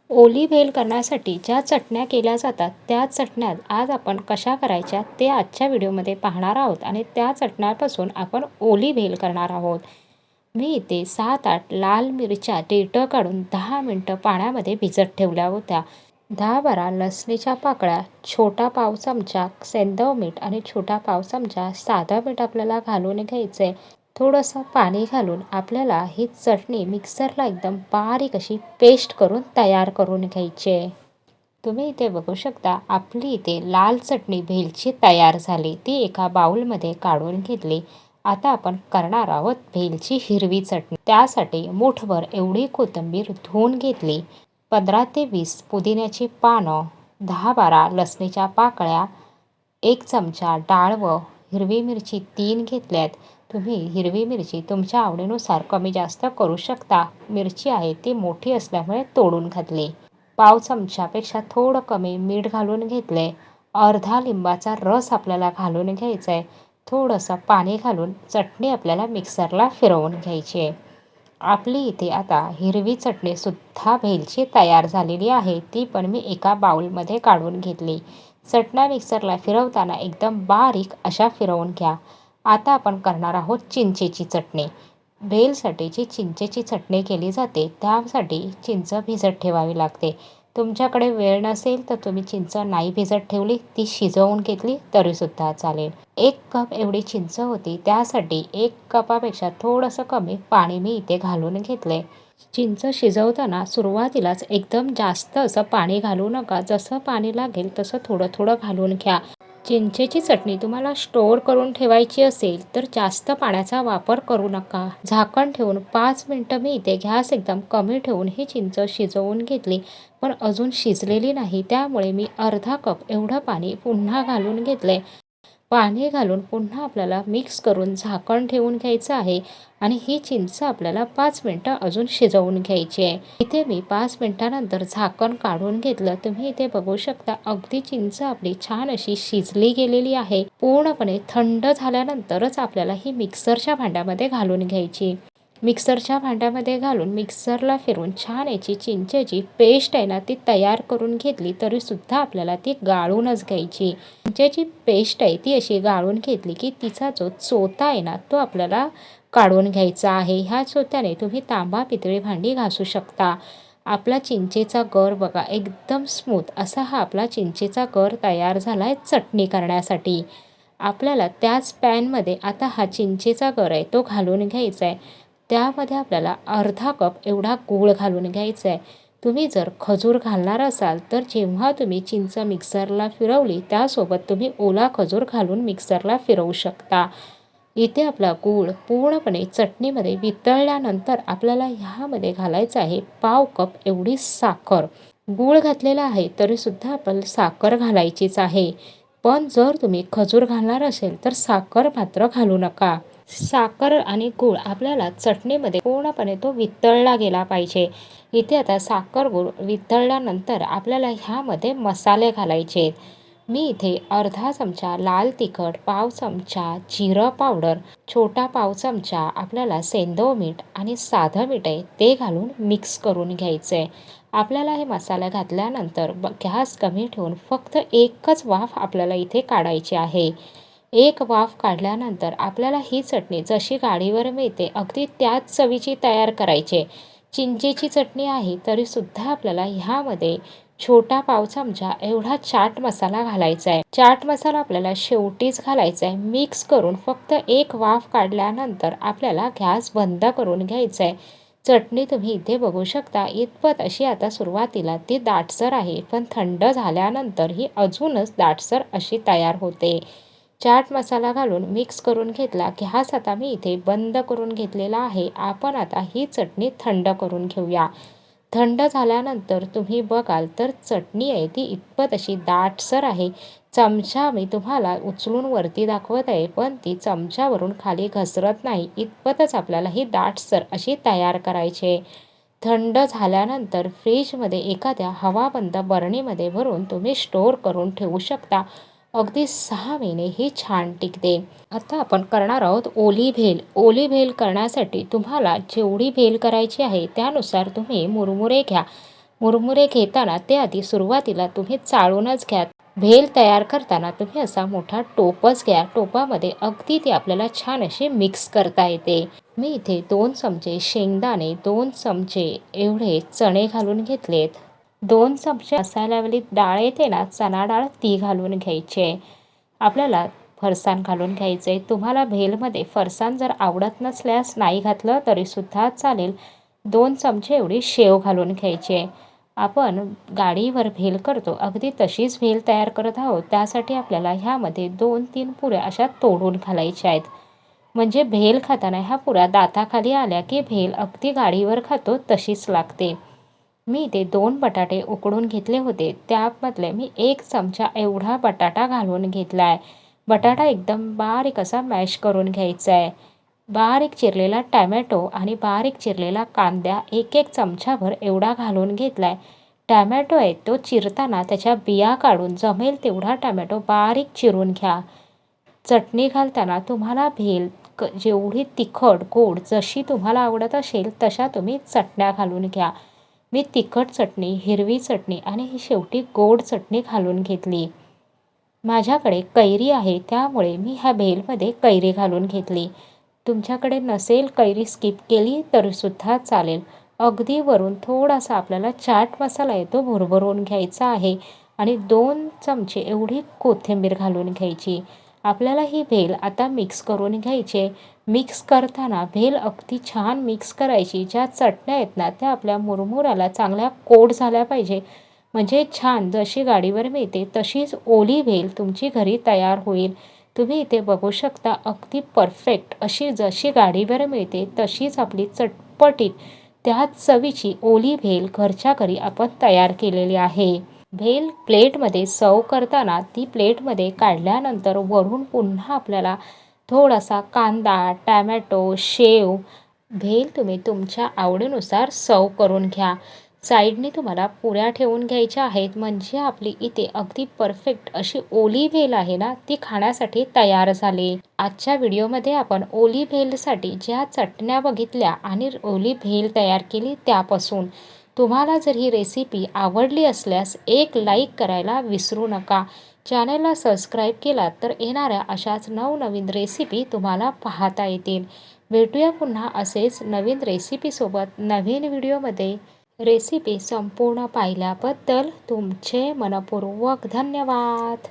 ओली भेल करण्यासाठी ज्या चटण्या केल्या जातात त्या चटण्या आज आपण कशा करायच्या ते आजच्या व्हिडिओमध्ये पाहणार आहोत आणि त्या चटण्यांपासून आपण ओली भेल करणार आहोत. मी इथे 7-8 लाल मिरच्या देठं काढून 10 मिनटं पाण्यामध्ये भिजत ठेवल्या होत्या. 10-12 लसणीच्या पाकळ्या, छोटा पाव चमचा सेंधव मीठ आणि छोटा पाव चमचा साधं मीठ आपल्याला घालून घ्यायचं. थोडंसं पाणी घालून आपल्याला ही चटणी मिक्सरला एकदम बारीक अशी पेस्ट करून तयार करून घ्यायची आहे. तुम्ही इथे बघू शकता आपली इथे लाल चटणी भेलची तयार झाली. ती एका बाउलमध्ये काढून घेतली. आता आपण करणार आहोत भेलची हिरवी चटणी. त्यासाठी मूठभर एवढी कोथिंबीर धुवून घेतली. 15 ते 20 पुदिन्याची पानं, 10-12 लसणीच्या पाकळ्या, 1 चमचा डाळवं, हिरवी मिरची 3 घेतल्यात. तुम्ही हिरवी मिरची तुमच्या आवडीनुसार कमी जास्त करू शकता. मिरची आहे ती मोठी असल्यामुळे तोडून घातली. पाव चमच्यापेक्षा थोडं कमी मीठ घालून घेतले. अर्धा लिंबाचा रस आपल्याला घालून घ्यायचा आहे. थोडंसं पाणी घालून चटणी आपल्याला मिक्सरला फिरवून घ्यायची आहे. आपली इथे आता हिरवी चटणीसुद्धा भेलची तयार झालेली आहे. ती पण मी एका बाउलमध्ये काढून घेतली. चटण्या मिक्सरला फिरवताना एकदम बारीक अशा फिरवून घ्या. आता आपण करणार आहोत चिंचेची चटणी. भेलसाठी जी चिंचेची चटणी केली जाते त्यासाठी चिंच भिजत ठेवावी लागते. तुमच्याकडे वेळ नसेल तर तुम्ही चिंच नाही भिजत ठेवली, ती शिजवून घेतली तरीसुद्धा चालेल. 1 कप एवढी चिंच होती, त्यासाठी 1 कपापेक्षा थोडंसं कमी पाणी मी इथे घालून घेतले. चिंच शिजवताना सुरुवातीलाच एकदम जास्त असं पाणी घालू नका. जसं पाणी लागेल तसं थोडं थोडं घालून घ्या. चिंचेची चटणी तुम्हाला स्टोअर करून ठेवायची असेल तर जास्त पाण्याचा वापर करू नका. झाकण ठेवून 5 मिनटं मी इथे गॅस एकदम कमी ठेवून ही चिंच शिजवून घेतली, पण अजून शिजलेली नाही. त्यामुळे मी अर्धा कप एवढं पाणी पुन्हा घालून घेतले. पाणी घालून पुन्हा आपल्याला मिक्स करून झाकण ठेवून घ्यायचं आहे आणि ही चिंच आपल्याला 5 मिनटं अजून शिजवून घ्यायची आहे. इथे मी 5 मिनटानंतर झाकण काढून घेतलं. तुम्ही इथे बघू शकता अगदी चिंच आपली छान अशी शिजली गेलेली आहे. पूर्णपणे थंड झाल्यानंतरच आपल्याला ही मिक्सरच्या भांड्यामध्ये घालून घ्यायची. मिक्सरच्या भांड्यामध्ये घालून मिक्सरला फिरवून छान याची चिंचेची पेस्ट आहे ना ती तयार करून घेतली तरीसुद्धा आपल्याला ती गाळूनच घ्यायची. चिंचेची पेस्ट आहे ती अशी गाळून घेतली की तिचा जो चोथा आहे ना तो आपल्याला काढून घ्यायचा आहे. ह्या चोथ्याने तुम्ही तांबा पितळी भांडी घासू शकता. आपला चिंचेचा गर बघा एकदम स्मूथ असा हा आपला चिंचेचा गर तयार झाला आहे चटणी करण्यासाठी. आपल्याला त्याच पॅनमध्ये आता हा चिंचेचा गर आहे तो घालून घ्यायचा आहे. त्यामध्ये आपल्याला अर्धा कप एवढा गूळ घालून घ्यायचा आहे. तुम्ही जर खजूर घालणार असाल तर जेव्हा तुम्ही चिंच मिक्सरला फिरवली त्यासोबत तुम्ही ओला खजूर घालून मिक्सरला फिरवू शकता. इथे आपला गूळ पूर्णपणे चटणीमध्ये वितळल्यानंतर आपल्याला ह्यामध्ये घालायचं आहे पाव कप एवढी साखर. गूळ घातलेला आहे तरीसुद्धा आपण साखर घालायचीच आहे. पण जर तुम्ही खजूर घालणार असेल तर साखर मात्र घालू नका. साखर आणि गूळ आपल्याला चटणीमध्ये पूर्णपणे तो वितळला गेला पाहिजे. इथे आता साखर गूळ वितळल्यानंतर आपल्याला ह्यामध्ये मसाले घालायचे. मी इथे अर्धा चमचा लाल तिखट, पाव चमचा जिरं पावडर, छोटा पाव चमचा आपल्याला सेंधव मीठ आणि साधं मीठ आहे ते घालून मिक्स करून घ्यायचं आहे. आपल्याला हे मसाला घातल्यानंतर गॅस कमी ठेवून फक्त एकच वाफ आपल्याला इथे काढायची आहे. एक वाफ काढल्यानंतर आपल्याला ही चटणी जशी गाडीवर मिळते अगदी त्याच चवीची तयार करायची. चिंचेची चटणी आहे तरीसुद्धा आपल्याला ह्यामध्ये छोटा पाव चमचा एवढा चाट मसाला घालायचा आहे. चाट मसाला आपल्याला शेवटीच घालायचा आहे. मिक्स करून फक्त एक वाफ काढल्यानंतर आपल्याला गॅस बंद करून घ्यायचा आहे. चटणी तुम्ही इथे बघू शकता इतपत अशी आता सुरुवातीला ती दाटसर आहे, पण थंड झाल्यानंतर ही अजूनच दाटसर अशी तयार होते. चाट मसाला घालून मिक्स करून घेतला. गॅस आता मी इथे बंद करून घेतलेला आहे. आपण आता ही चटणी थंड करून घेऊया. थंड झाल्यानंतर तुम्ही बघाल तर चटणी आहे ती इतपत अशी दाटसर आहे. चमचा मी तुम्हाला उचलून वरती दाखवत आहे, पण ती चमच्यावरून खाली घसरत नाही. इतपतच आपल्याला ही दाटसर अशी तयार करायची आहे. थंड झाल्यानंतर फ्रीजमध्ये एखाद्या हवाबंद बरणीमध्ये भरून तुम्ही स्टोअर करून ठेवू शकता. अगदी 6 महिने ही छान टिकते. आता आपण करणार आहोत ओली भेल. ओली भेल करण्यासाठी तुम्हाला जेवढी भेल करायची आहे त्यानुसार तुम्ही मुरमुरे घ्या. मुरमुरे घेताना ते आधी सुरुवातीला तुम्ही चाळूनच घ्या. भेल तयार करताना तुम्ही असा मोठा टोपच घ्या. टोपामध्ये अगदी ती आपल्याला छान अशी मिक्स करता येते. मी इथे 2 चमचे शेंगदाणे, 2 चमचे एवढे चणे घालून घेतलेत. 2 चमचे मसाल्यावाली डाळ येते ना, चणा डाळ, ती घालून घ्यायची आहे. आपल्याला फरसाण घालून घ्यायचं आहे. तुम्हाला भेलमध्ये फरसाण जर आवडत नसल्यास नाही घातलं तरीसुद्धा चालेल. 2 चमचे एवढी शेव घालून घ्यायची आहे. आपण गाडीवर भेल करतो अगदी तशीच भेल तयार करत आहोत. त्यासाठी आपल्याला ह्यामध्ये 2-3 पुऱ्या अशा तोडून घालायच्या आहेत. म्हणजे भेल खाताना ह्या पुऱ्या दाताखाली आल्या की भेल अगदी गाडीवर खातो तशीच लागते. मी इथे 2 बटाटे उकडून घेतले होते. त्यामधले मी 1 चमचा एवढा बटाटा घालून घेतला आहे. बटाटा एकदम बारीक असा मॅश करून घ्यायचा आहे. बारीक चिरलेला टॅमॅटो आणि बारीक चिरलेला कांदा 1-1 चमचाभर एवढा घालून घेतला आहे. टॅमॅटो आहे तो चिरताना त्याच्या बिया काढून जमेल तेवढा टॅमॅटो बारीक चिरून घ्या. चटणी घालताना तुम्हाला भेल जेवढी तिखट, गोड जशी तुम्हाला आवडत असेल तशा तुम्ही चटण्या घालून घ्या. मी तिखट चटणी, हिरवी चटणी आणि ही शेवटी गोड चटणी घालून घेतली. माझ्याकडे कैरी आहे त्यामुळे मी ह्या भेलमध्ये कैरी घालून घेतली. तुमच्याकडे नसेल कैरी स्किप केली तरीसुद्धा चालेल. अगदी वरून थोडासा आपल्याला चाट मसाला येतो भरभरून घ्यायचा आहे आणि 2 चमचे एवढी कोथिंबीर घालून घ्यायची. आपल्याला ही भेल आता मिक्स करून घ्यायची. मिक्स करताना भेल अगदी छान मिक्स करायची. ज्या चटण्या आहेत ना त्या आपल्या मुरमुऱ्याला चांगल्या कोट झाल्या पाहिजे. म्हणजे छान जशी गाडीवर मिळते तशीच ओली भेल तुमची घरी तयार होईल. तुम्ही इथे बघू शकता अगदी परफेक्ट अशी जशी गाडीवर मिळते तशीच आपली चटपटीत त्याच चवीची ओली भेल घरच्या घरी आपण तयार केलेली आहे. भेल प्लेटमध्ये सर्व करताना ती प्लेटमध्ये काढल्यानंतर वरून पुन्हा आपल्याला थोडासा कांदा, टॅमॅटो, शेव, भेल तुम्ही तुमच्या आवडीनुसार सर्व करून घ्या. साईडनी तुम्हाला पुऱ्या ठेवून घ्यायच्या आहेत. म्हणजे आपली इथे अगदी परफेक्ट अशी ओली भेल आहे ना ती खाण्यासाठी तयार झाली. आजच्या व्हिडिओमध्ये आपण ओली भेलसाठी ज्या चटण्या बघितल्या आणि ओली भेल तयार केली त्यापासून. तुम्हाला जर ही रेसिपी आवडली असल्यास एक लाईक करायला विसरू नका. चॅनलला सबस्क्राईब केलात तर येणाऱ्या अशाच नवनवीन रेसिपी तुम्हाला पाहता येतील. भेटूया पुन्हा असेच नवीन रेसिपीसोबत नवीन व्हिडिओमध्ये. रेसिपी संपूर्ण पाहिल्याबद्दल तुमचे मनःपूर्वक धन्यवाद.